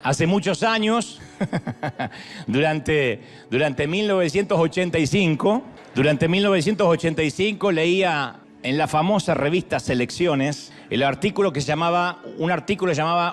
hace muchos años, durante 1985 leía en la famosa revista Selecciones un artículo que llamaba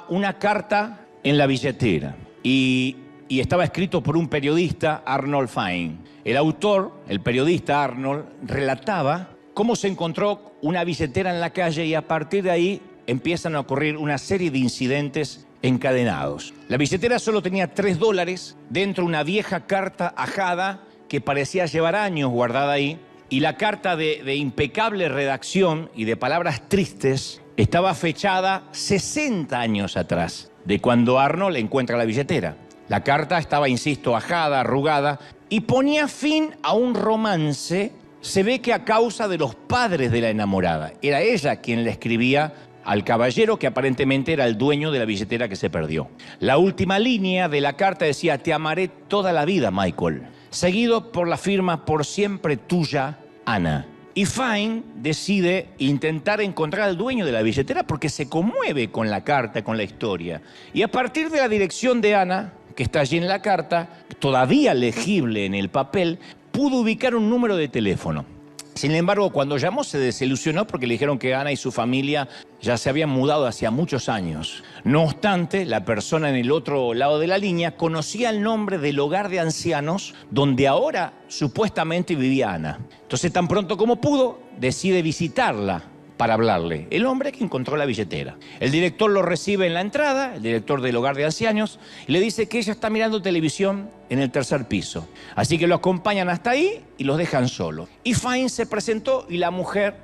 Una carta en la billetera. Y estaba escrito por un periodista, Arnold Fine. El autor, el periodista Arnold, relataba cómo se encontró una billetera en la calle y a partir de ahí empiezan a ocurrir una serie de incidentes encadenados. La billetera solo tenía $3, dentro una vieja carta ajada que parecía llevar años guardada ahí, y la carta de impecable redacción y de palabras tristes estaba fechada 60 años atrás, de cuando Arnold encuentra la billetera. La carta estaba, insisto, ajada, arrugada, y ponía fin a un romance, se ve que a causa de los padres de la enamorada. Era ella quien le escribía al caballero que aparentemente era el dueño de la billetera que se perdió. La última línea de la carta decía: te amaré toda la vida, Michael. Seguido por la firma: por siempre tuya, Ana. Y Fine decide intentar encontrar al dueño de la billetera porque se conmueve con la carta, con la historia. Y a partir de la dirección de Ana, que está allí en la carta, todavía legible en el papel, pudo ubicar un número de teléfono. Sin embargo, cuando llamó se desilusionó porque le dijeron que Ana y su familia ya se habían mudado hacía muchos años. No obstante, la persona en el otro lado de la línea conocía el nombre del hogar de ancianos donde ahora supuestamente vivía Ana. Entonces, tan pronto como pudo, decide visitarla para hablarle. El hombre que encontró la billetera. El director lo recibe en la entrada, el director del hogar de ancianos, y le dice que ella está mirando televisión en el tercer piso. Así que lo acompañan hasta ahí y los dejan solos. Y Fine se presentó y la mujer,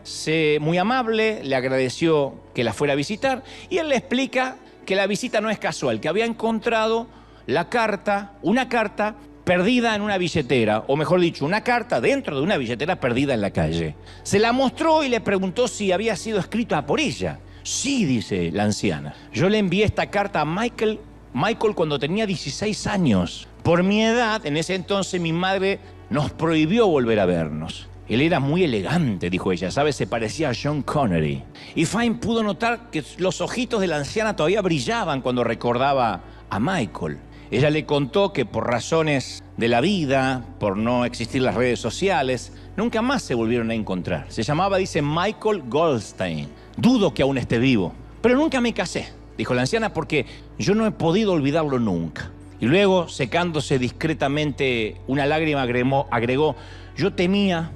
muy amable, le agradeció que la fuera a visitar y él le explica que la visita no es casual, que había encontrado una carta perdida en una billetera, o mejor dicho, una carta dentro de una billetera perdida en la calle. Se la mostró y le preguntó si había sido escrita por ella. Sí, dice la anciana. Yo le envié esta carta a Michael cuando tenía 16 años. Por mi edad, en ese entonces mi madre nos prohibió volver a vernos. Él era muy elegante, dijo ella, ¿sabes? Se parecía a Sean Connery. Y Fine pudo notar que los ojitos de la anciana todavía brillaban cuando recordaba a Michael. Ella le contó que por razones de la vida, por no existir las redes sociales, nunca más se volvieron a encontrar. Se llamaba, dice, Michael Goldstein. Dudo que aún esté vivo. Pero nunca me casé, dijo la anciana, porque yo no he podido olvidarlo nunca. Y luego, secándose discretamente una lágrima, agregó, yo tenía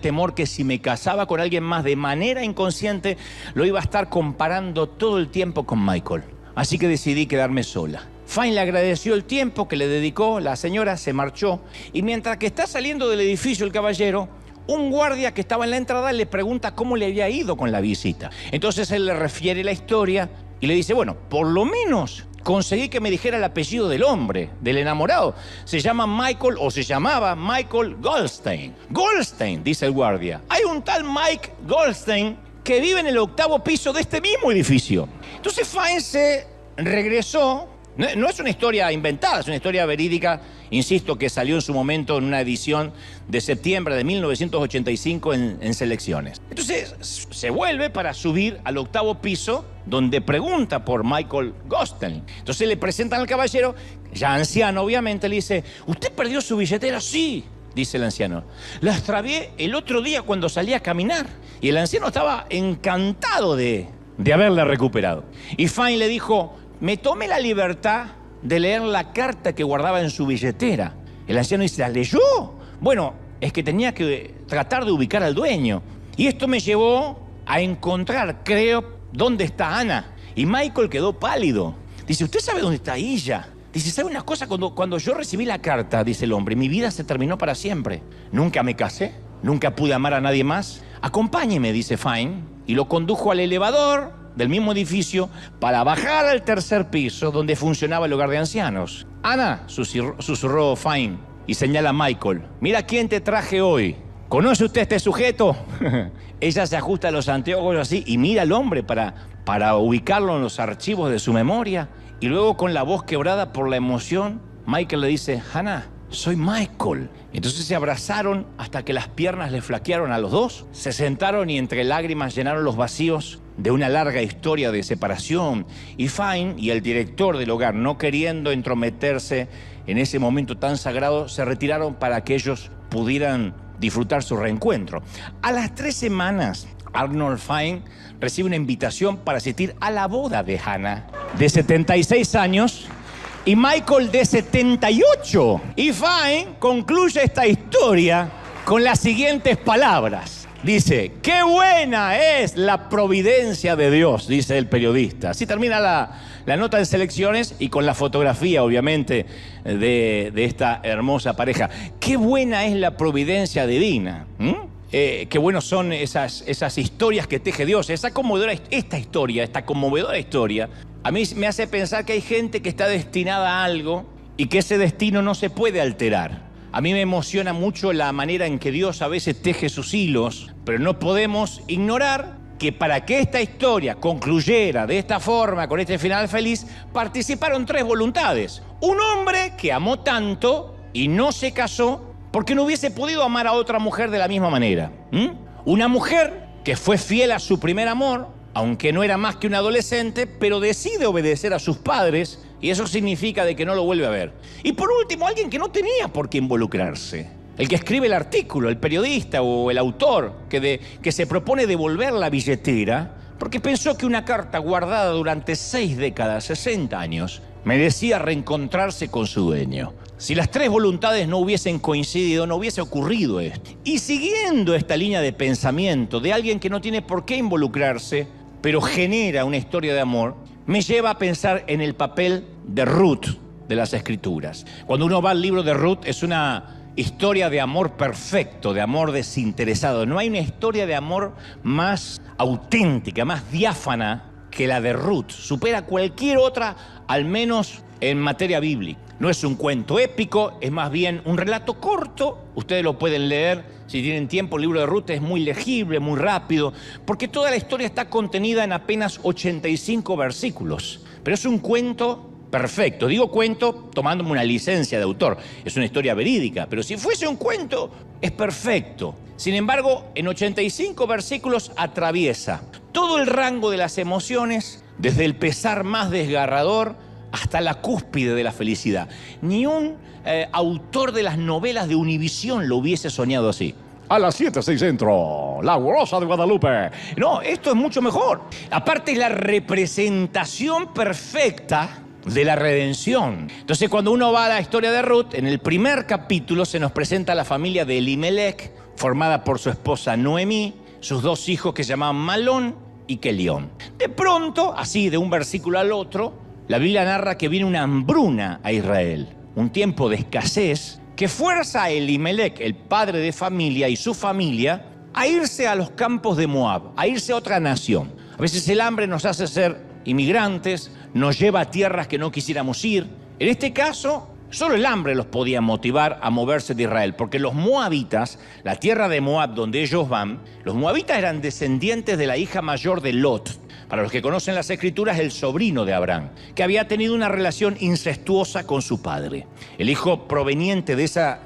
temor que si me casaba con alguien más de manera inconsciente, lo iba a estar comparando todo el tiempo con Michael. Así que decidí quedarme sola. Fine le agradeció el tiempo que le dedicó, la señora se marchó y mientras que está saliendo del edificio el caballero, un guardia que estaba en la entrada le pregunta cómo le había ido con la visita. Entonces él le refiere la historia y le dice, bueno, por lo menos conseguí que me dijera el apellido del hombre, del enamorado. Se llama Michael, o se llamaba Michael Goldstein. Goldstein, dice el guardia. Hay un tal Mike Goldstein que vive en el 8º piso de este mismo edificio. Entonces Fine se regresó. No es una historia inventada, es una historia verídica, insisto, que salió en su momento en una edición de septiembre de 1985 en Selecciones. Entonces se vuelve para subir al 8º piso, donde pregunta por Michael Goldstein. Entonces le presentan al caballero, ya anciano obviamente, le dice, ¿usted perdió su billetera? Sí, dice el anciano. La extravié el otro día cuando salí a caminar. Y el anciano estaba encantado de haberla recuperado. Y Fine le dijo, me tomé la libertad de leer la carta que guardaba en su billetera. El anciano dice, ¿la leyó? Bueno, es que tenía que tratar de ubicar al dueño. Y esto me llevó a encontrar, creo, dónde está Ana. Y Michael quedó pálido. Dice, ¿usted sabe dónde está ella? Dice, ¿sabe una cosa? Cuando yo recibí la carta, dice el hombre, mi vida se terminó para siempre. Nunca me casé, nunca pude amar a nadie más. Acompáñeme, dice Fine. Y lo condujo al elevador del mismo edificio para bajar al tercer piso donde funcionaba el hogar de ancianos. Ana, susurró Fine y señala a Michael. Mira quién te traje hoy. ¿Conoce usted a este sujeto? Ella se ajusta los anteojos así y mira al hombre para ubicarlo en los archivos de su memoria. Y luego con la voz quebrada por la emoción, Michael le dice, Hannah, soy Michael. Entonces se abrazaron hasta que las piernas le flaquearon a los dos. Se sentaron y entre lágrimas llenaron los vacíos de una larga historia de separación. Y Fine y el director del hogar, no queriendo entrometerse en ese momento tan sagrado, se retiraron para que ellos pudieran disfrutar su reencuentro. A las 3 semanas, Arnold Fine recibe una invitación para asistir a la boda de Hannah, de 76 años, y Michael, de 78. Y Fine concluye esta historia con las siguientes palabras. Dice: qué buena es la providencia de Dios, dice el periodista. Así termina la nota de selecciones, y con la fotografía, obviamente, de esta hermosa pareja. Qué buena es la providencia divina. Qué buenos son esas historias que teje Dios. Esta conmovedora historia, a mí me hace pensar que hay gente que está destinada a algo y que ese destino no se puede alterar. A mí me emociona mucho la manera en que Dios a veces teje sus hilos, pero no podemos ignorar que para que esta historia concluyera de esta forma, con este final feliz, participaron 3 voluntades. Un hombre que amó tanto y no se casó porque no hubiese podido amar a otra mujer de la misma manera. Una mujer que fue fiel a su primer amor, aunque no era más que un adolescente, pero decide obedecer a sus padres, y eso significa de que no lo vuelve a ver. Y por último, alguien que no tenía por qué involucrarse. El que escribe el artículo, el periodista o el autor que se propone devolver la billetera porque pensó que una carta guardada durante 6 décadas, 60 años, merecía reencontrarse con su dueño. Si las 3 voluntades no hubiesen coincidido, no hubiese ocurrido esto. Y siguiendo esta línea de pensamiento de alguien que no tiene por qué involucrarse, pero genera una historia de amor, me lleva a pensar en el papel de Ruth de las Escrituras. Cuando uno va al libro de Ruth, es una historia de amor perfecto, de amor desinteresado. No hay una historia de amor más auténtica, más diáfana que la de Ruth. Supera cualquier otra, al menos en materia bíblica. No es un cuento épico, es más bien un relato corto. Ustedes lo pueden leer si tienen tiempo. El libro de Ruth es muy legible, muy rápido, porque toda la historia está contenida en apenas 85 versículos. Pero es un cuento perfecto. Digo cuento tomándome una licencia de autor. Es una historia verídica, pero si fuese un cuento, es perfecto. Sin embargo, en 85 versículos atraviesa todo el rango de las emociones, desde el pesar más desgarrador hasta la cúspide de la felicidad. Ni un autor de las novelas de Univisión lo hubiese soñado así. A las 7, 6 centro, La Rosa de Guadalupe. No, esto es mucho mejor. Aparte, es la representación perfecta de la redención. Entonces, cuando uno va a la historia de Ruth, en el primer capítulo se nos presenta la familia de Elimelech, formada por su esposa Noemí, sus 2 hijos que se llamaban Malón y Kelión. De pronto, así de un versículo al otro, la Biblia narra que viene una hambruna a Israel, un tiempo de escasez que fuerza a Elimelech, el padre de familia, y su familia a irse a los campos de Moab, a irse a otra nación. A veces el hambre nos hace ser inmigrantes, nos lleva a tierras que no quisiéramos ir. En este caso, solo el hambre los podía motivar a moverse de Israel, porque los moabitas, la tierra de Moab donde ellos van, los moabitas eran descendientes de la hija mayor de Lot. Para los que conocen las Escrituras, el sobrino de Abraham, que había tenido una relación incestuosa con su padre. El hijo proveniente de esa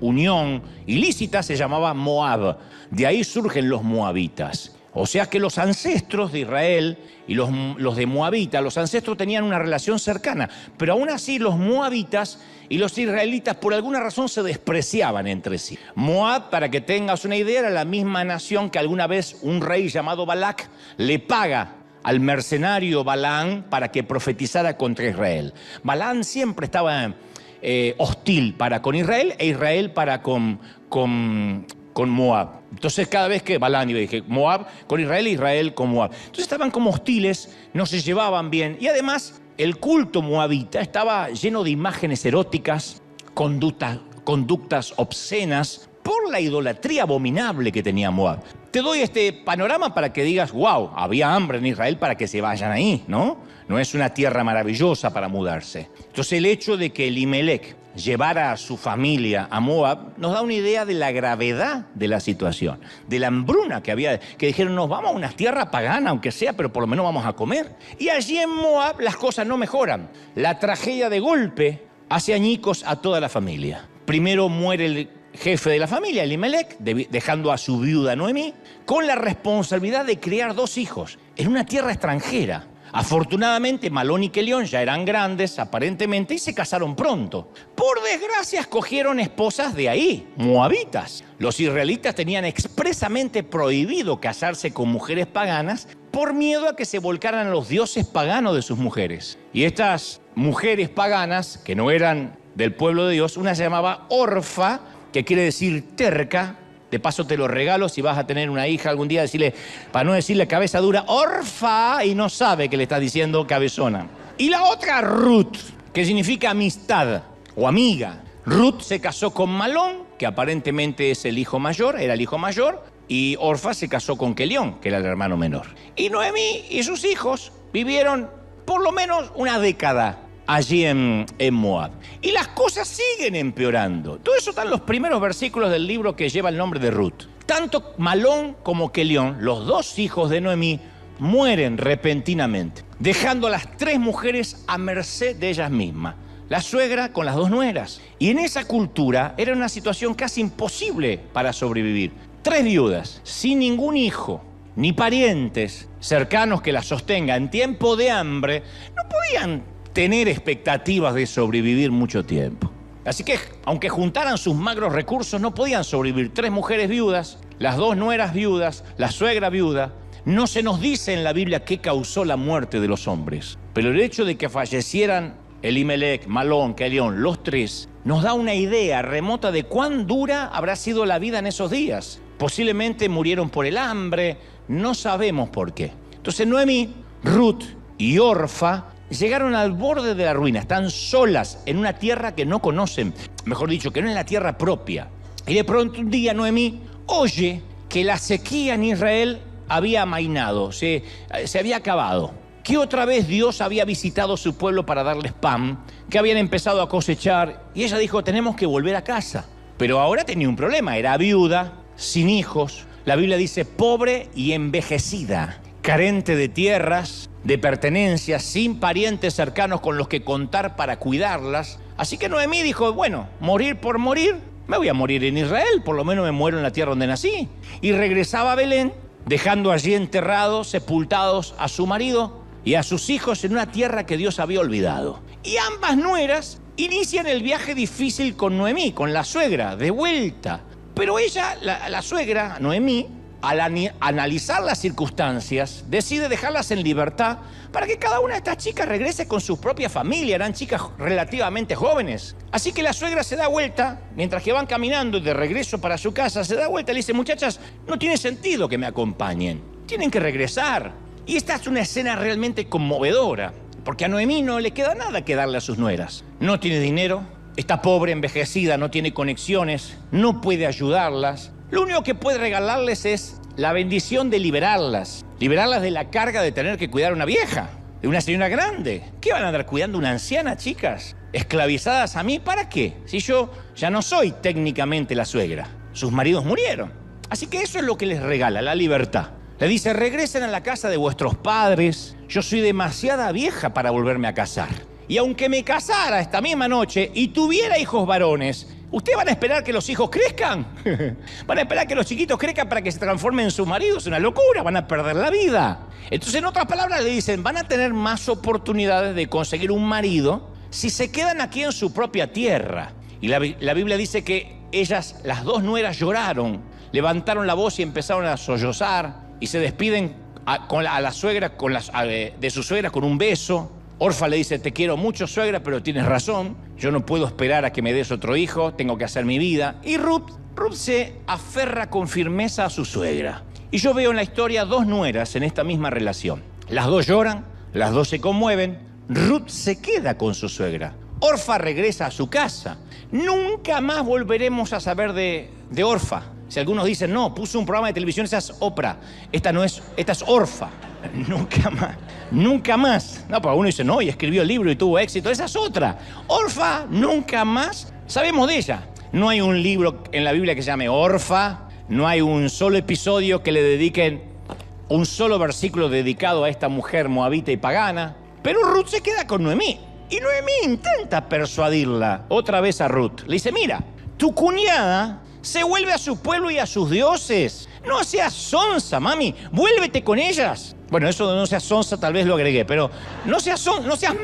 unión ilícita se llamaba Moab. De ahí surgen los moabitas. O sea que los ancestros de Israel y los de Moabita, los ancestros tenían una relación cercana, pero aún así los moabitas y los israelitas por alguna razón se despreciaban entre sí. Moab, para que tengas una idea, era la misma nación que alguna vez un rey llamado Balac le paga al mercenario Balaam para que profetizara contra Israel. Balaam siempre estaba hostil para con Israel e Israel para con Moab. Entonces cada vez que Balaam iba, dije Moab con Israel e Israel con Moab. Entonces estaban como hostiles, no se llevaban bien. Y además el culto moabita estaba lleno de imágenes eróticas, conductas obscenas, por la idolatría abominable que tenía Moab. Te doy este panorama para que digas, wow, había hambre en Israel para que se vayan ahí, ¿no? No es una tierra maravillosa para mudarse. Entonces el hecho de que Elimelech llevara a su familia a Moab nos da una idea de la gravedad de la situación, de la hambruna que había, que dijeron, nos vamos a una tierra pagana, aunque sea, pero por lo menos vamos a comer. Y allí en Moab las cosas no mejoran. La tragedia de golpe hace añicos a toda la familia. Primero muere jefe de la familia, Elimelec, dejando a su viuda Noemí, con la responsabilidad de criar 2 hijos en una tierra extranjera. Afortunadamente, Malón y Kelión ya eran grandes, aparentemente, y se casaron pronto. Por desgracia, escogieron esposas de ahí, moabitas. Los israelitas tenían expresamente prohibido casarse con mujeres paganas por miedo a que se volcaran a los dioses paganos de sus mujeres. Y estas mujeres paganas, que no eran del pueblo de Dios, una se llamaba Orfa, que quiere decir terca. De paso te lo regalo si vas a tener una hija algún día, decirle, para no decirle cabeza dura, Orfa, y no sabe que le estás diciendo cabezona. Y la otra, Ruth, que significa amistad o amiga. Ruth se casó con Malón, que aparentemente es el hijo mayor, era el hijo mayor, y Orfa se casó con Kelión, que era el hermano menor. Y Noemí y sus hijos vivieron por lo menos una década allí en Moab. Y las cosas siguen empeorando. Todo eso está en los primeros versículos del libro que lleva el nombre de Ruth. Tanto Malón como Kelión, los 2 hijos de Noemí, mueren repentinamente, dejando a las 3 mujeres a merced de ellas mismas. La suegra con las 2 nueras. Y en esa cultura era una situación casi imposible para sobrevivir. 3 viudas, sin ningún hijo, ni parientes cercanos que las sostengan en tiempo de hambre, no podían tener expectativas de sobrevivir mucho tiempo. Así que, aunque juntaran sus magros recursos, no podían sobrevivir. 3 mujeres viudas, las 2 nueras viudas, la suegra viuda. No se nos dice en la Biblia qué causó la muerte de los hombres, pero el hecho de que fallecieran Elimelec, Malón, Kelión, los 3, nos da una idea remota de cuán dura habrá sido la vida en esos días. Posiblemente murieron por el hambre, no sabemos por qué. Entonces Noemí, Ruth y Orfa llegaron al borde de la ruina, están solas en una tierra que no conocen, mejor dicho, que no es la tierra propia. Y de pronto un día Noemí oye que la sequía en Israel había amainado, se había acabado, que otra vez Dios había visitado su pueblo para darles pan, que habían empezado a cosechar, y ella dijo, tenemos que volver a casa. Pero ahora tenía un problema, era viuda, sin hijos, la Biblia dice pobre y envejecida, carente de tierras, de pertenencias, sin parientes cercanos con los que contar para cuidarlas. Así que Noemí dijo, bueno, morir por morir, me voy a morir en Israel, por lo menos me muero en la tierra donde nací. Y regresaba a Belén, dejando allí enterrados, sepultados a su marido y a sus hijos en una tierra que Dios había olvidado. Y ambas nueras inician el viaje difícil con Noemí, con la suegra, de vuelta. Pero ella, la suegra, Noemí, al analizar las circunstancias, decide dejarlas en libertad para que cada una de estas chicas regrese con su propia familia. Eran chicas relativamente jóvenes. Así que la suegra se da vuelta, mientras que van caminando de regreso para su casa, se da vuelta y le dice, muchachas, no tiene sentido que me acompañen, tienen que regresar. Y esta es una escena realmente conmovedora, porque a Noemí no le queda nada que darle a sus nueras. No tiene dinero, está pobre, envejecida, no tiene conexiones, no puede ayudarlas. Lo único que puede regalarles es la bendición de liberarlas de la carga de tener que cuidar a una vieja, de una señora grande. ¿Qué van a andar cuidando una anciana, chicas? ¿Esclavizadas a mí? ¿Para qué? Si yo ya no soy técnicamente la suegra. Sus maridos murieron. Así que eso es lo que les regala, la libertad. Le dice, regresen a la casa de vuestros padres. Yo soy demasiada vieja para volverme a casar. Y aunque me casara esta misma noche y tuviera hijos varones, ¿ustedes van a esperar que los hijos crezcan? ¿Van a esperar que los chiquitos crezcan para que se transformen en sus maridos? Es una locura, van a perder la vida. Entonces, en otras palabras, le dicen, van a tener más oportunidades de conseguir un marido si se quedan aquí en su propia tierra. Y la Biblia dice que ellas, las 2 nueras, lloraron, levantaron la voz y empezaron a sollozar y se despiden a la suegra de su suegra con un beso. Orfa le dice, te quiero mucho, suegra, pero tienes razón. Yo no puedo esperar a que me des otro hijo, tengo que hacer mi vida. Y Ruth se aferra con firmeza a su suegra. Y yo veo en la historia 2 nueras en esta misma relación. Las 2 lloran, las 2 se conmueven. Ruth se queda con su suegra. Orfa regresa a su casa. Nunca más volveremos a saber de Orfa. Si algunos dicen, no, puso un programa de televisión, esa es Oprah. Esta es Orfa. Nunca más. Nunca más. No, porque uno dice, no, y escribió el libro y tuvo éxito. Esa es otra. Orfa, nunca más sabemos de ella. No hay un libro en la Biblia que se llame Orfa. No hay un solo episodio que le dediquen un solo versículo dedicado a esta mujer moabita y pagana. Pero Ruth se queda con Noemí. Y Noemí intenta persuadirla otra vez a Ruth. Le dice, mira, tu cuñada Se vuelve a su pueblo y a sus dioses. No seas sonsa, mami. Vuélvete con ellas. Bueno, eso de no seas sonsa tal vez lo agregué, pero no seas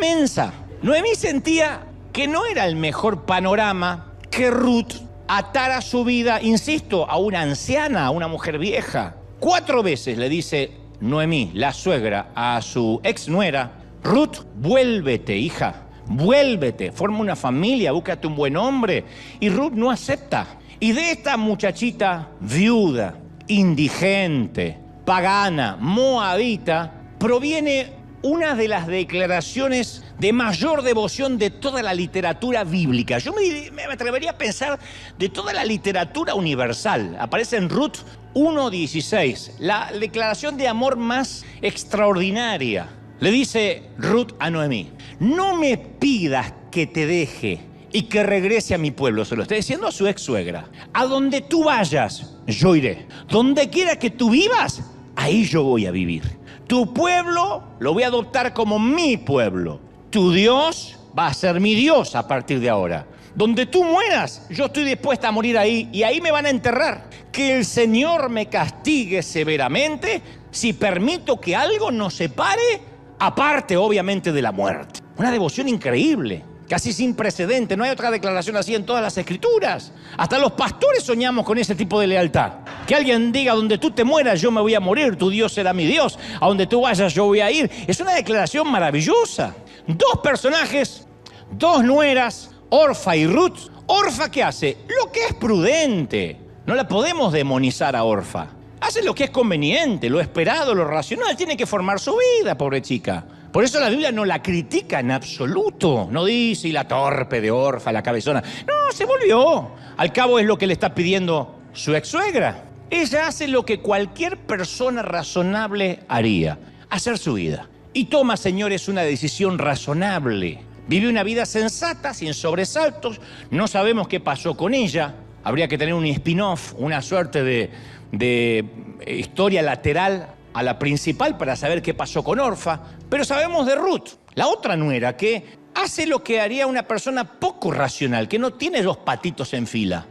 mensa. Noemí sentía que no era el mejor panorama que Ruth atara su vida, insisto, a una anciana, a una mujer vieja. 4 veces le dice Noemí, la suegra, a su ex nuera: Ruth, vuélvete, hija, vuélvete, forma una familia, búscate un buen hombre. Y Ruth no acepta. Y de esta muchachita viuda, indigente, pagana, moabita, proviene una de las declaraciones de mayor devoción de toda la literatura bíblica. Yo me atrevería a pensar de toda la literatura universal. Aparece en Ruth 1:16, la declaración de amor más extraordinaria. Le dice Ruth a Noemí: no me pidas que te deje y que regrese a mi pueblo. Se lo está diciendo a su ex suegra. A donde tú vayas, yo iré. Donde quiera que tú vivas, ahí yo voy a vivir. Tu pueblo lo voy a adoptar como mi pueblo. Tu Dios va a ser mi Dios a partir de ahora. Donde tú mueras, yo estoy dispuesta a morir ahí y ahí me van a enterrar. Que el Señor me castigue severamente si permito que algo nos separe, aparte obviamente de la muerte. Una devoción increíble, casi sin precedente. No hay otra declaración así en todas las Escrituras. Hasta los pastores soñamos con ese tipo de lealtad. Que alguien diga: donde tú te mueras yo me voy a morir, tu Dios será mi Dios, a donde tú vayas yo voy a ir. Es una declaración maravillosa. 2 personajes, 2 nueras, Orfa y Ruth. Orfa, ¿qué hace? Lo que es prudente. No la podemos demonizar a Orfa. Hace lo que es conveniente, lo esperado, lo racional. Tiene que formar su vida, pobre chica. Por eso la Biblia no la critica en absoluto. No dice: y la torpe de Orfa, la cabezona. No, se volvió. Al cabo es lo que le está pidiendo su ex suegra. Ella hace lo que cualquier persona razonable haría: hacer su vida. Y toma, señores, una decisión razonable. Vive una vida sensata, sin sobresaltos. No sabemos qué pasó con ella. Habría que tener un spin-off, una suerte de historia lateral a la principal para saber qué pasó con Orfa. Pero sabemos de Ruth, la otra nuera, que hace lo que haría una persona poco racional, que no tiene los patitos en fila.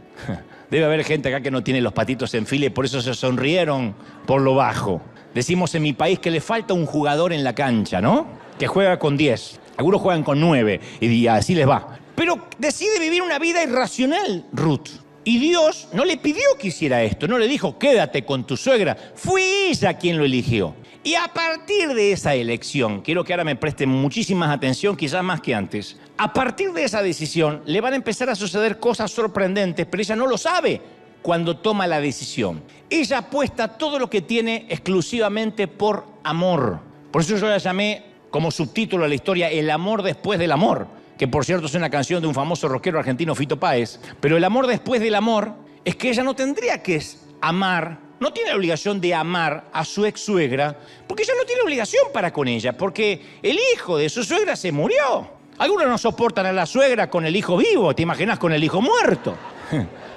Debe haber gente acá que no tiene los patitos en fila y por eso se sonrieron por lo bajo. Decimos en mi país que le falta un jugador en la cancha, ¿no? Que juega con 10. Algunos juegan con 9 y así les va. Pero decide vivir una vida irracional, Ruth. Y Dios no le pidió que hiciera esto, no le dijo: quédate con tu suegra. Fue ella quien lo eligió. Y a partir de esa elección, quiero que ahora me presten muchísima atención, quizás más que antes. A partir de esa decisión le van a empezar a suceder cosas sorprendentes, pero ella no lo sabe cuando toma la decisión. Ella apuesta todo lo que tiene exclusivamente por amor. Por eso yo la llamé como subtítulo a la historia: El amor después del amor. Que por cierto es una canción de un famoso rockero argentino, Fito Páez. Pero el amor después del amor es que ella no tendría que amar, no tiene la obligación de amar a su ex suegra, porque ella no tiene obligación para con ella, porque el hijo de su suegra se murió. Algunos no soportan a la suegra con el hijo vivo, ¿te imaginas con el hijo muerto?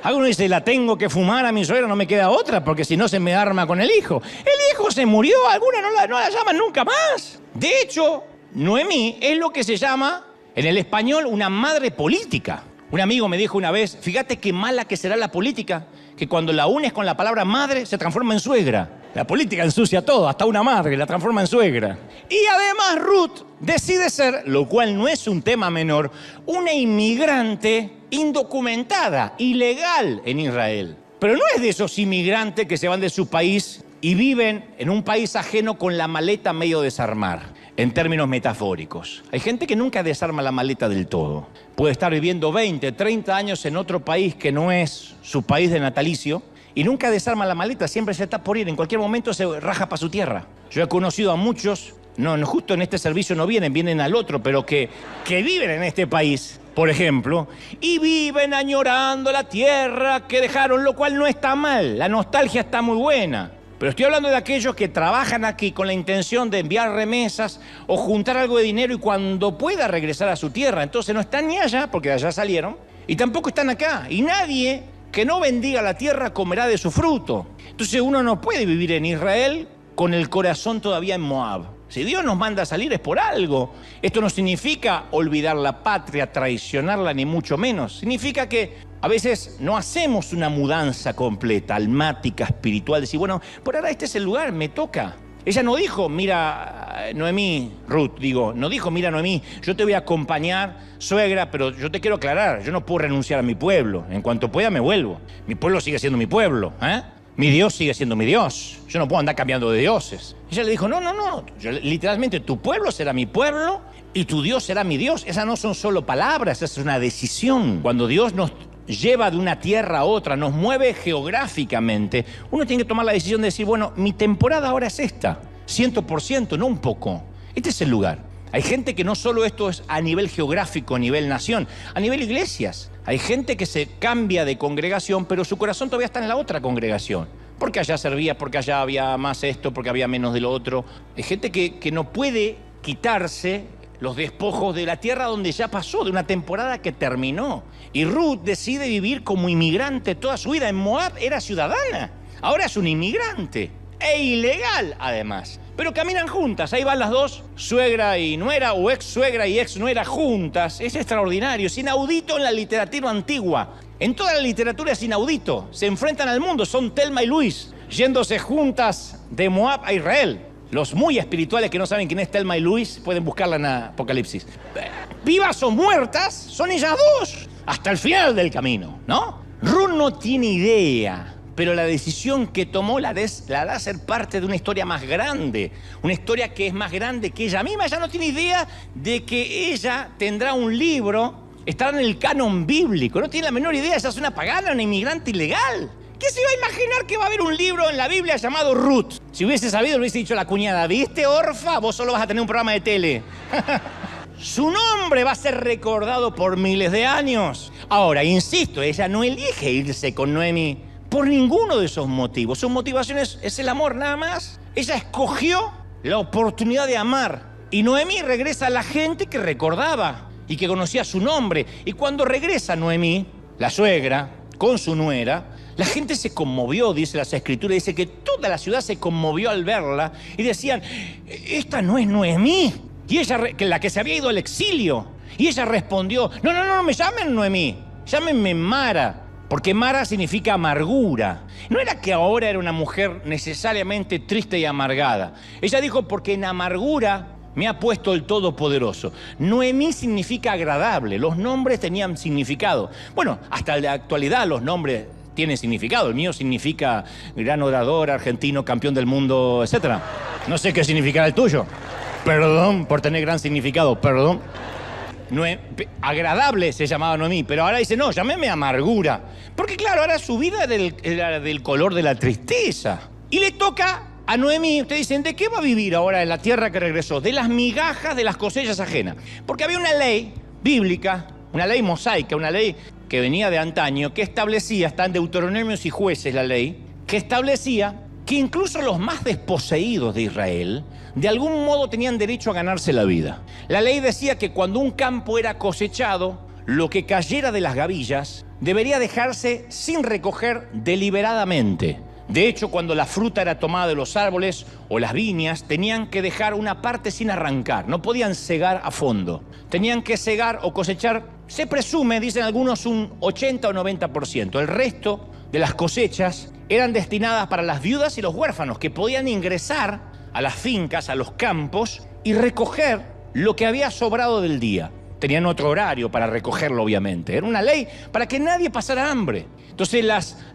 Algunos dicen: la tengo que fumar a mi suegra, no me queda otra, porque si no se me arma con el hijo. El hijo se murió, algunos no la llaman nunca más. De hecho, Noemí es lo que se llama en el español una madre política. Un amigo me dijo una vez: fíjate qué mala que será la política, que cuando la unes con la palabra madre se transforma en suegra. La política ensucia todo, hasta una madre la transforma en suegra. Y además Ruth decide ser, lo cual no es un tema menor, una inmigrante indocumentada, ilegal en Israel. Pero no es de esos inmigrantes que se van de su país y viven en un país ajeno con la maleta medio desarmar. En términos metafóricos. Hay gente que nunca desarma la maleta del todo. Puede estar viviendo 20, 30 años en otro país que no es su país de natalicio y nunca desarma la maleta, siempre se está por ir, en cualquier momento se raja para su tierra. Yo he conocido a muchos, no justo en este servicio no vienen al otro, pero que viven en este país, por ejemplo, y viven añorando la tierra que dejaron, lo cual no está mal, la nostalgia está muy buena. Pero estoy hablando de aquellos que trabajan aquí con la intención de enviar remesas o juntar algo de dinero y cuando pueda regresar a su tierra. Entonces no están ni allá, porque de allá salieron, y tampoco están acá. Y nadie que no bendiga la tierra comerá de su fruto. Entonces uno no puede vivir en Israel con el corazón todavía en Moab. Si Dios nos manda a salir es por algo. Esto no significa olvidar la patria, traicionarla, ni mucho menos. Significa que a veces no hacemos una mudanza completa, almática, espiritual. Decir, bueno, por ahora este es el lugar, me toca. Ella no dijo, mira, Noemí, no dijo, mira, Noemí, yo te voy a acompañar, suegra, pero yo te quiero aclarar, yo no puedo renunciar a mi pueblo. En cuanto pueda me vuelvo. Mi pueblo sigue siendo mi pueblo, ¿eh? Mi Dios sigue siendo mi Dios. Yo no puedo andar cambiando de dioses. Ella le dijo, no. Literalmente, tu pueblo será mi pueblo y tu Dios será mi Dios. Esas no son solo palabras, esa es una decisión. Cuando Dios nos lleva de una tierra a otra, nos mueve geográficamente, uno tiene que tomar la decisión de decir, bueno, mi temporada ahora es esta, 100%, no un poco. Este es el lugar. Hay gente que no solo esto es a nivel geográfico, a nivel nación, a nivel iglesias. Hay gente que se cambia de congregación, pero su corazón todavía está en la otra congregación. Porque allá servía, porque allá había más esto, porque había menos de lo otro. Hay gente que no puede quitarse los despojos de la tierra donde ya pasó, de una temporada que terminó. Y Ruth decide vivir como inmigrante toda su vida. En Moab era ciudadana, ahora es un inmigrante. E ilegal, además. Pero caminan juntas, ahí van las dos, suegra y nuera, o ex suegra y ex nuera juntas. Es extraordinario, es inaudito en la literatura antigua. En toda la literatura es inaudito. Se enfrentan al mundo, son Telma y Luis, yéndose juntas de Moab a Israel. Los muy espirituales que no saben quién es Telma y Luis pueden buscarla en Apocalipsis. Vivas o muertas, son ellas dos, hasta el final del camino, ¿no? Ruth no tiene idea, pero la decisión que tomó la da a ser parte de una historia más grande, una historia que es más grande que ella misma. Ella no tiene idea de que ella tendrá un libro, estará en el canon bíblico, no tiene la menor idea. Ella es una pagana, una inmigrante ilegal. ¿Qué se iba a imaginar que va a haber un libro en la Biblia llamado Ruth? Si hubiese sabido, le hubiese dicho a la cuñada, ¿viste, Orfa? Vos solo vas a tener un programa de tele. Su nombre va a ser recordado por miles de años. Ahora, insisto, ella no elige irse con Noemí por ninguno de esos motivos. Su motivación es el amor, nada más. Ella escogió la oportunidad de amar. Y Noemí regresa a la gente que recordaba y que conocía su nombre. Y cuando regresa Noemí, la suegra, con su nuera, la gente se conmovió, dice las Escrituras, dice que toda la ciudad se conmovió al verla y decían, esta no es Noemí, y ella, la que se había ido al exilio. Y ella respondió, no me llamen Noemí, llámenme Mara, porque Mara significa amargura. No era que ahora era una mujer necesariamente triste y amargada. Ella dijo, porque en amargura me ha puesto el Todopoderoso. Noemí significa agradable, los nombres tenían significado. Bueno, hasta la actualidad los nombres tienen significado. El mío significa gran orador, argentino, campeón del mundo, etc. No sé qué significará el tuyo. Perdón por tener gran significado, perdón. Agradable se llamaba Noemí, pero ahora dice, no, llámeme amargura. Porque claro, ahora su vida era del color de la tristeza. Y le toca a Noemí, ustedes dicen, ¿de qué va a vivir ahora en la tierra que regresó? De las migajas de las cosechas ajenas. Porque había una ley bíblica, una ley mosaica, una ley que venía de antaño, que establecía, está en Deuteronomios y Jueces la ley, que establecía que incluso los más desposeídos de Israel, de algún modo tenían derecho a ganarse la vida. La ley decía que cuando un campo era cosechado, lo que cayera de las gavillas debería dejarse sin recoger deliberadamente. De hecho, cuando la fruta era tomada de los árboles o las viñas, tenían que dejar una parte sin arrancar. No podían cegar a fondo. Tenían que cegar o cosechar, se presume, dicen algunos, un 80 o 90%. El resto de las cosechas eran destinadas para las viudas y los huérfanos, que podían ingresar a las fincas, a los campos, y recoger lo que había sobrado del día. Tenían otro horario para recogerlo, obviamente. Era una ley para que nadie pasara hambre. Entonces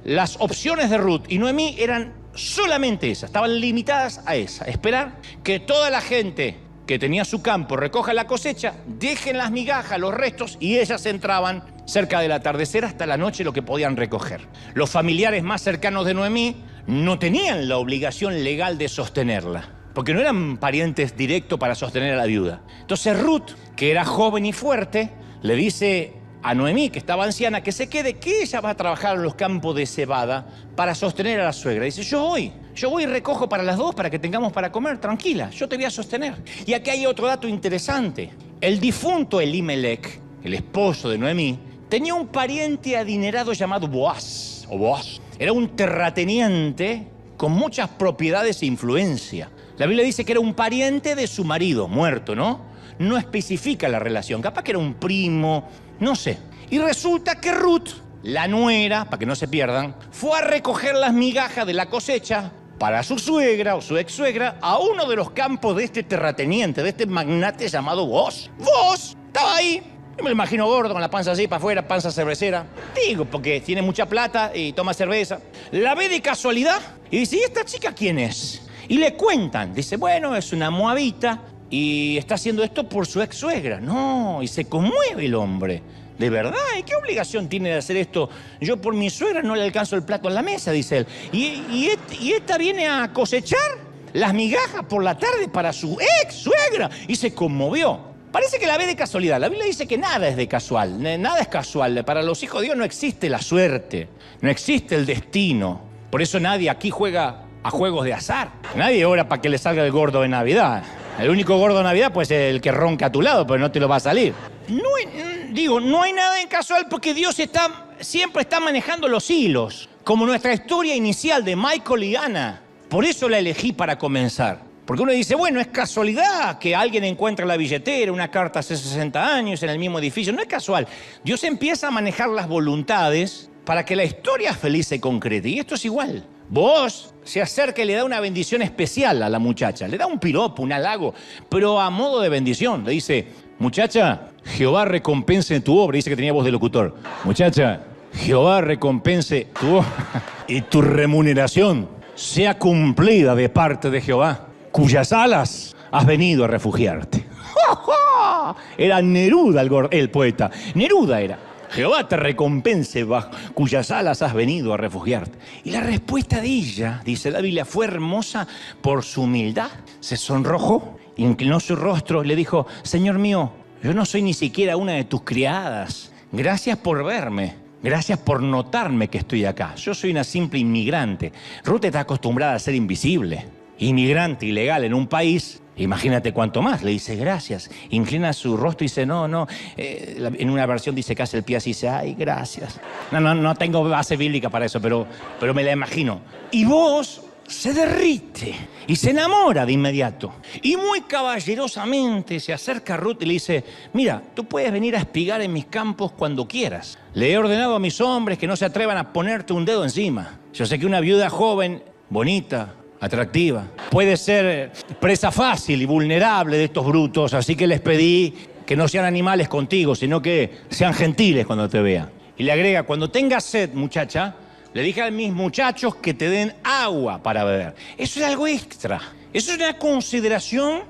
las opciones de Ruth y Noemí eran solamente esas, estaban limitadas a esa. Esperar que toda la gente que tenía su campo recoja la cosecha, dejen las migajas, los restos, y ellas entraban cerca del atardecer hasta la noche lo que podían recoger. Los familiares más cercanos de Noemí no tenían la obligación legal de sostenerla, porque no eran parientes directos para sostener a la viuda. Entonces Ruth, que era joven y fuerte, le dice a Noemí, que estaba anciana, que se quede, que ella va a trabajar en los campos de cebada para sostener a la suegra. Dice, yo voy y recojo para las dos para que tengamos para comer, tranquila, yo te voy a sostener. Y aquí hay otro dato interesante. El difunto Elimelech, el esposo de Noemí, tenía un pariente adinerado llamado Boaz. Era un terrateniente con muchas propiedades e influencia. La Biblia dice que era un pariente de su marido, muerto, ¿no? No especifica la relación, capaz que era un primo, no sé. Y resulta que Ruth, la nuera, para que no se pierdan, fue a recoger las migajas de la cosecha para su suegra o su ex suegra a uno de los campos de este terrateniente, de este magnate llamado Boaz. Boaz estaba ahí. Yo me lo imagino gordo, con la panza así para afuera, panza cervecera. Digo, porque tiene mucha plata y toma cerveza. La ve de casualidad y dice, ¿y esta chica quién es? Y le cuentan. Dice, bueno, es una moabita y está haciendo esto por su ex suegra. No, y se conmueve el hombre. ¿De verdad? ¿Y qué obligación tiene de hacer esto? Yo por mi suegra no le alcanzo el plato en la mesa, dice él. ¿Y esta viene a cosechar las migajas por la tarde para su ex suegra? Y se conmovió. Parece que la ve de casualidad. La Biblia dice que nada es de casual, nada es casual. Para los hijos de Dios no existe la suerte, no existe el destino. Por eso nadie aquí juega a juegos de azar. Nadie ora para que le salga el gordo de Navidad. El único gordo de Navidad pues es el que ronca a tu lado, pero no te lo va a salir. No hay nada en casual porque Dios siempre está manejando los hilos. Como nuestra historia inicial de Michael y Ana. Por eso la elegí para comenzar. Porque uno dice, bueno, es casualidad que alguien encuentre la billetera, una carta hace 60 años en el mismo edificio. No es casual. Dios empieza a manejar las voluntades para que la historia feliz se concrete. Y esto es igual. Vos se acerca y le da una bendición especial a la muchacha. Le da un piropo, un halago, pero a modo de bendición. Le dice, muchacha, Jehová recompense tu obra. Dice que tenía voz de locutor. Muchacha, Jehová recompense tu obra y tu remuneración sea cumplida de parte de Jehová, cuyas alas has venido a refugiarte. Era Neruda el poeta. Neruda era. Jehová te recompense, cuyas alas has venido a refugiarte. Y la respuesta de ella, dice la Biblia, fue hermosa por su humildad. Se sonrojó, inclinó su rostro y le dijo, Señor mío, yo no soy ni siquiera una de tus criadas. Gracias por verme. Gracias por notarme que estoy acá. Yo soy una simple inmigrante. Ruth está acostumbrada a ser invisible. Inmigrante ilegal en un país, imagínate cuánto más. Le dice gracias, inclina su rostro y dice no. En una versión dice que hace el pie así y dice, ay, gracias. No tengo base bíblica para eso, pero me la imagino. Y vos se derrite y se enamora de inmediato. Y muy caballerosamente se acerca a Ruth y le dice, mira, tú puedes venir a espigar en mis campos cuando quieras. Le he ordenado a mis hombres que no se atrevan a ponerte un dedo encima. Yo sé que una viuda joven, bonita, atractiva, puede ser presa fácil y vulnerable de estos brutos, así que les pedí que no sean animales contigo, sino que sean gentiles cuando te vean. Y le agrega, cuando tengas sed, muchacha, le dije a mis muchachos que te den agua para beber. Eso es algo extra. Eso es una consideración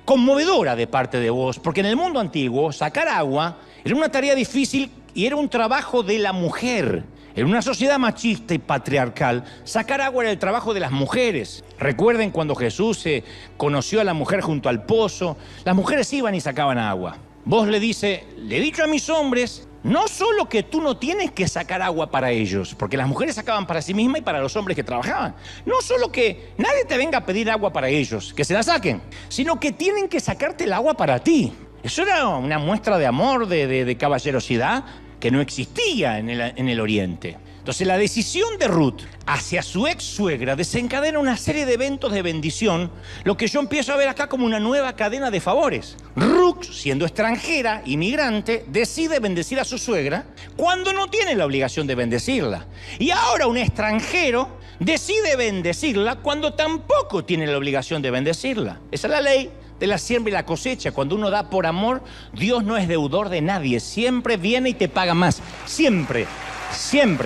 conmovedora de parte de vos, porque en el mundo antiguo sacar agua era una tarea difícil y era un trabajo de la mujer. En una sociedad machista y patriarcal, sacar agua era el trabajo de las mujeres. Recuerden cuando Jesús conoció a la mujer junto al pozo, las mujeres iban y sacaban agua. Vos le dice, le he dicho a mis hombres, no solo que tú no tienes que sacar agua para ellos, porque las mujeres sacaban para sí mismas y para los hombres que trabajaban. No solo que nadie te venga a pedir agua para ellos, que se la saquen, sino que tienen que sacarte el agua para ti. Eso era una muestra de amor, de caballerosidad, que no existía en el Oriente. Entonces la decisión de Ruth hacia su ex suegra desencadena una serie de eventos de bendición, lo que yo empiezo a ver acá como una nueva cadena de favores. Ruth, siendo extranjera, inmigrante, decide bendecir a su suegra cuando no tiene la obligación de bendecirla. Y ahora un extranjero decide bendecirla cuando tampoco tiene la obligación de bendecirla. Esa es la ley de la siembra y la cosecha. Cuando uno da por amor, Dios no es deudor de nadie. Siempre viene y te paga más. Siempre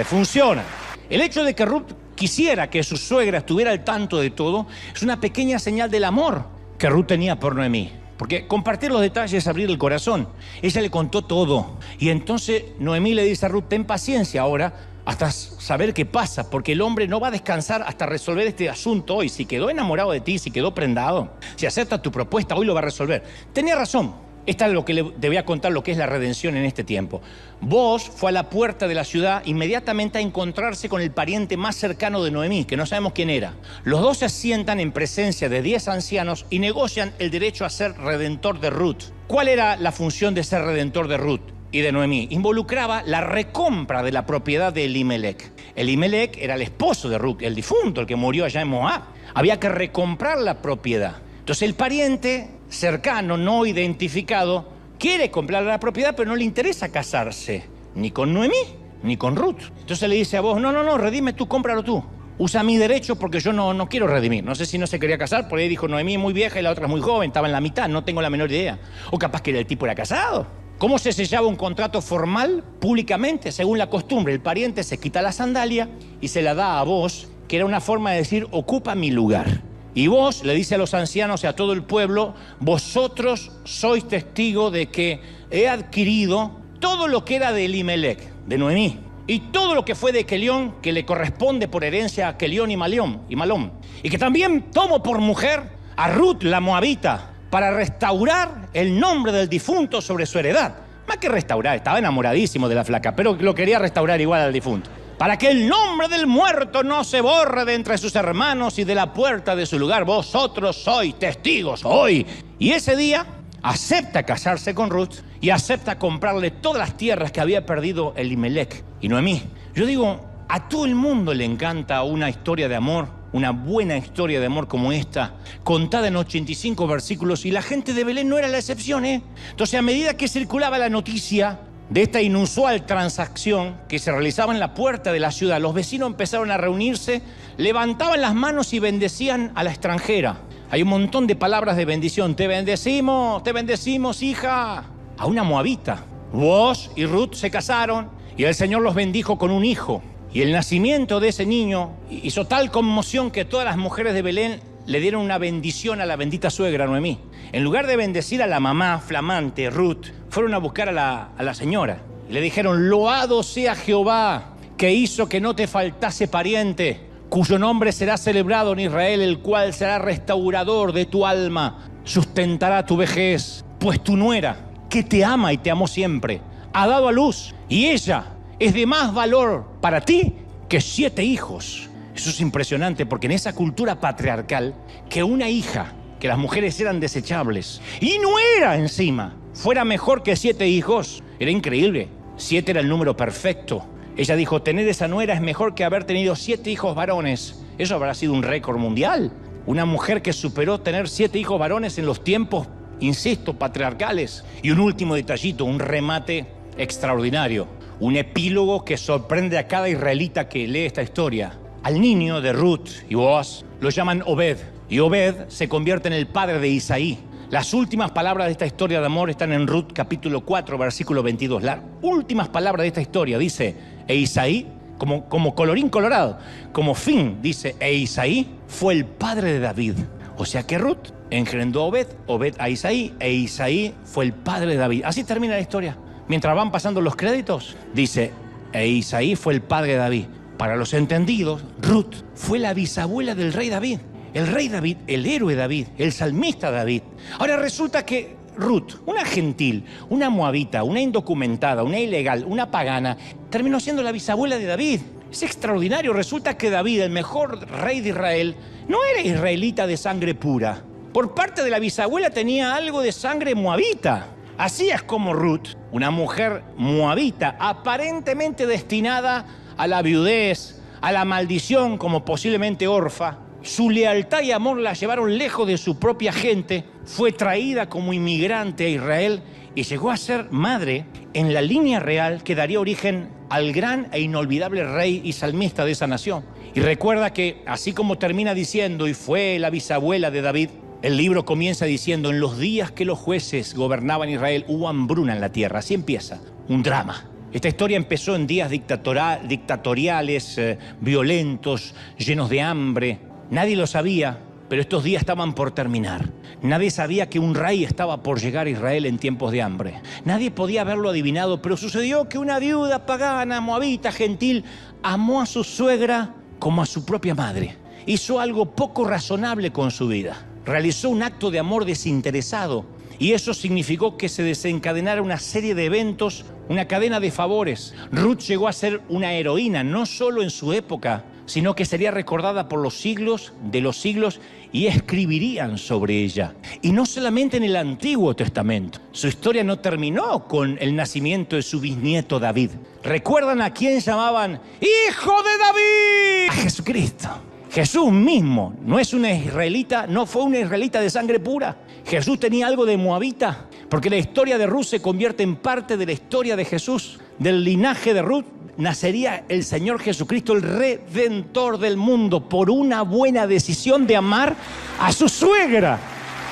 funciona. El hecho de que Ruth quisiera que su suegra estuviera al tanto de todo es una pequeña señal del amor que Ruth tenía por Noemí. Porque compartir los detalles es abrir el corazón. Ella le contó todo. Y entonces Noemí le dice a Ruth, ten paciencia ahora hasta saber qué pasa, porque el hombre no va a descansar hasta resolver este asunto hoy. Si quedó enamorado de ti, si quedó prendado, si acepta tu propuesta, hoy lo va a resolver. Tenía razón. Esta es lo que te voy a contar, lo que es la redención en este tiempo. Boaz fue a la puerta de la ciudad inmediatamente a encontrarse con el pariente más cercano de Noemí, que no sabemos quién era. Los dos se sientan en presencia de 10 ancianos y negocian el derecho a ser redentor de Ruth. ¿Cuál era la función de ser redentor de Ruth? y de Noemí involucraba la recompra de la propiedad de Elimelec. Elimelec era el esposo de Ruth, el difunto, el que murió allá en Moab. Había que recomprar la propiedad. Entonces el pariente cercano, no identificado, quiere comprar la propiedad, pero no le interesa casarse ni con Noemí ni con Ruth. Entonces le dice a vos, no, redime tú, cómpralo tú. Usa mi derecho porque yo no quiero redimir. No sé si no se quería casar, por ahí dijo Noemí es muy vieja y la otra es muy joven, estaba en la mitad, no tengo la menor idea. O capaz que el tipo era casado. ¿Cómo se sellaba un contrato formal públicamente? Según la costumbre, el pariente se quita la sandalia y se la da a vos, que era una forma de decir, ocupa mi lugar. Y vos, le dice a los ancianos y a todo el pueblo, vosotros sois testigos de que he adquirido todo lo que era de Elimelec, de Noemí, y todo lo que fue de Kelión, que le corresponde por herencia a Kelión y Malón. Y que también tomo por mujer a Ruth, la moabita, para restaurar el nombre del difunto sobre su heredad. Más que restaurar, estaba enamoradísimo de la flaca, pero lo quería restaurar igual al difunto. Para que el nombre del muerto no se borre de entre sus hermanos y de la puerta de su lugar. Vosotros sois testigos hoy. Y ese día acepta casarse con Ruth y acepta comprarle todas las tierras que había perdido Elimelec y Noemí. Yo digo, a todo el mundo le encanta una historia de amor, una buena historia de amor como esta, contada en 85 versículos, y la gente de Belén no era la excepción, ¿eh? Entonces, a medida que circulaba la noticia de esta inusual transacción que se realizaba en la puerta de la ciudad, los vecinos empezaron a reunirse, levantaban las manos y bendecían a la extranjera. Hay un montón de palabras de bendición. Te bendecimos, hija. A una moabita. Vos y Ruth se casaron y el Señor los bendijo con un hijo. Y el nacimiento de ese niño hizo tal conmoción que todas las mujeres de Belén le dieron una bendición a la bendita suegra Noemí. En lugar de bendecir a la mamá flamante, Ruth, fueron a buscar a la señora. Y le dijeron, loado sea Jehová, que hizo que no te faltase pariente, cuyo nombre será celebrado en Israel, el cual será restaurador de tu alma, sustentará tu vejez, pues tu nuera, que te ama y te amó siempre, ha dado a luz, y ella es de más valor para ti que 7 hijos. Eso es impresionante, porque en esa cultura patriarcal, que una hija, que las mujeres eran desechables, y nuera encima, fuera mejor que 7 hijos, era increíble. 7 era el número perfecto. Ella dijo, tener esa nuera es mejor que haber tenido 7 hijos varones. Eso habrá sido un récord mundial. Una mujer que superó tener 7 hijos varones en los tiempos, insisto, patriarcales. Y un último detallito, un remate extraordinario. Un epílogo que sorprende a cada israelita que lee esta historia. Al niño de Ruth y Boaz lo llaman Obed. Y Obed se convierte en el padre de Isaí. Las últimas palabras de esta historia de amor están en Ruth capítulo 4, versículo 22. Las últimas palabras de esta historia dice, e Isaí, como colorín colorado, como fin, dice, e Isaí fue el padre de David. O sea que Ruth engendró a Obed, Obed a Isaí, e Isaí fue el padre de David. Así termina la historia. Mientras van pasando los créditos, dice, e Isaí fue el padre de David. Para los entendidos, Ruth fue la bisabuela del rey David. El rey David, el héroe David, el salmista David. Ahora resulta que Ruth, una gentil, una moabita, una indocumentada, una ilegal, una pagana, terminó siendo la bisabuela de David. Es extraordinario. Resulta que David, el mejor rey de Israel, no era israelita de sangre pura. Por parte de la bisabuela tenía algo de sangre moabita. Así es como Ruth, una mujer moabita, aparentemente destinada a la viudez, a la maldición como posiblemente orfa, su lealtad y amor la llevaron lejos de su propia gente, fue traída como inmigrante a Israel y llegó a ser madre en la línea real que daría origen al gran e inolvidable rey y salmista de esa nación. Y recuerda que así como termina diciendo, y fue la bisabuela de David, el libro comienza diciendo, en los días que los jueces gobernaban Israel hubo hambruna en la tierra. Así empieza, un drama. Esta historia empezó en días dictatoriales, violentos, llenos de hambre. Nadie lo sabía, pero estos días estaban por terminar. Nadie sabía que un rey estaba por llegar a Israel en tiempos de hambre. Nadie podía haberlo adivinado, pero sucedió que una viuda pagana, moabita, gentil, amó a su suegra como a su propia madre. Hizo algo poco razonable con su vida. Realizó un acto de amor desinteresado Y eso significó que se desencadenara una serie de eventos, una cadena de favores. Ruth llegó a ser una heroína, no solo en su época, sino que sería recordada por los siglos de los siglos y escribirían sobre ella. Y no solamente en el Antiguo Testamento. Su historia no terminó con el nacimiento de su bisnieto David. ¿Recuerdan a quién llamaban Hijo de David? A Jesucristo. Jesús mismo no es una israelita, no fue una israelita de sangre pura. Jesús tenía algo de moabita, porque la historia de Ruth se convierte en parte de la historia de Jesús. Del linaje de Ruth nacería el Señor Jesucristo, el Redentor del mundo, por una buena decisión de amar a su suegra.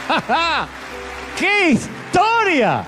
¡Ja, ja! ¡Qué historia!